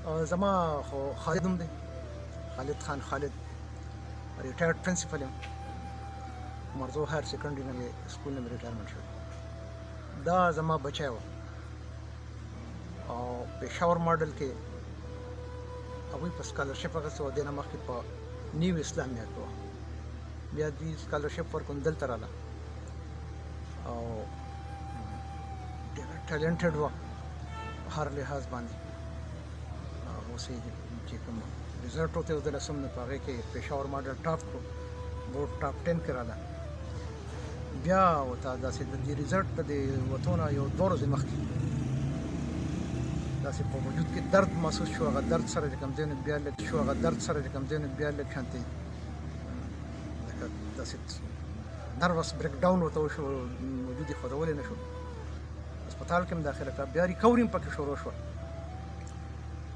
زما خو خالد نوم دی، خالد خان خالد، ریټایرډ پرنسپل یم. مرزو هایر سیکنډري نه مې سکول نه مې ریټایرمنټ شوی. دا زما بچی و او پېښور ماډل کې هغوی په سکالرشپ اخیستی و. دې نه مخکې په نیو اسلامیه کې وه. بیا دوی سکالرشپ ورکړو نو دلته راله او ډېره ټیلنټډ وه په هر لحاظ باندې. اوس یې چې کوم رزلټ وته د 10 نه په هغې کې پېښور ماډل ټاپ کړو، بورډ ټاپ 10 کې راله. بیا ورته داسې د دې رزلټ د دې وتو نه یو 2 ورځې مخکې داسې په وجود کې درد محسوس شو. هغه درد سره چې کوم دی نو بیا لږ شانتې لکه داسې نروس بریک ډاون ورته وشو، وجود یې خوځولی نه شو. هسپتال کې هم داخله کړه، بیا ریکوري هم پکې شروع شوه.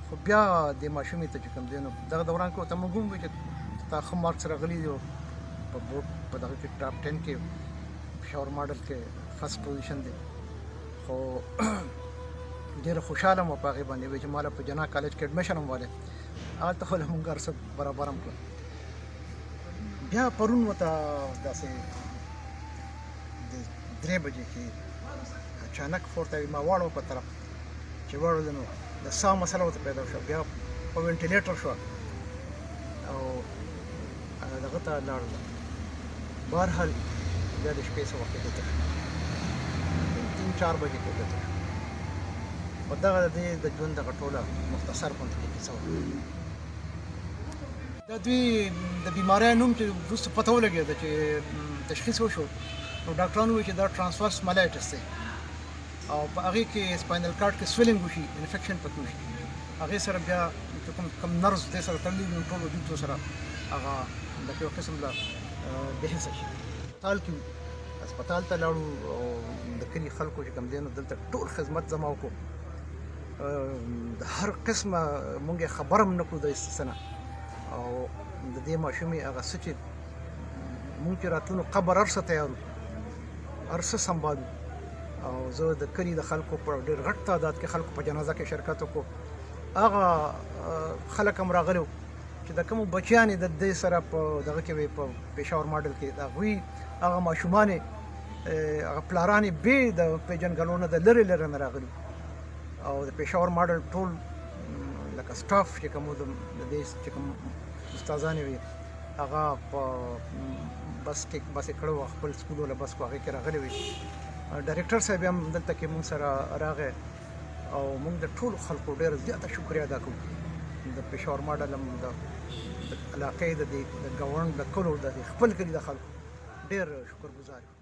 خو بیا دې ماشومې ته چې کوم دی نو دغه دوران کې ورته موږ هم وویل چې تا ښه مارکس راغلي دي په بورډ په دغه کې ټاپ 10 کې پېښور ماډل کې فرسټ پوزیشن دی. خو ډېره خوشحاله وم په هغې باندې، وایي چې ما له په جنا کالج کې اډمیشن هم والی، هلته خو له مونږ هر څه برابر هم کړل. بیا پرون ورته داسې د 3 بجې کې اچانک پورته ما واړو په طرف چې واړولې نو د ساه مسله ورته پیدا شوه. بیا په وینټیلیټر شوه او دغه ته لاړله. بهرحال بیا د شپې څه وخت کې دلته شو، 3-4 بجې کې دلته شو. په دغه د دې د ژوند دغه ټوله مختصر غوندې کې کیسه وه. دا دوی د بیمارۍ نوم چې وروسته پته ولګېده چې تشخیص وشو نو ډاکټرانو وویل چې دا ټرانسورس ملایټس دی او په هغې کې سپاینل کارډ کې سویلنګ وشي، انفیکشن پکې وشي. هغې سره بیا چې کوم نرز دې سره تړلي وي ټول وجود سره هغه د یو قسم له بې حسه شي. هسپتال ته لاړو او د کلي خلکو چې کوم دی نو دلته ټول خدمت زما وکړو. د هر قسمه مونږ یې خبر هم نه کړو د څه نه. او د دې ماشومې هغه څه چې مونږ چې راتلو نو قبر هر څه تیار وو، هر څه سنبالو. او زه د کلي د خلکو په ډېر غټ تعداد کې خلکو په جنازه کې شرکت وکړو. هغه خلک هم راغلي وو چې د کومو بچیان یې د دې سره په دغه کې وې په پېښور ماډل کې د هغوی هغه ماشومان یې هغه پلاران یې بې د پېژنګلو نه د لرې لرې نه راغلي او د پېښور ماډل ټول لکه سټاف چې کوم د دې چې کوم استادانې وي هغه په بس کې بس یې کړی وو، خپل سکول والا بس کو هغې کې راغلي وي. ډایرکټر صاحب هم دلته کې مونږ سره راغی او مونږ د ټولو خلکو ډېره زیاته شکریه ادا کوو. د پېښور ماډل هم د علاقې د دې د ګاونډ د کلو د خپل کلي د خلکو ډېر شکرګزار یو.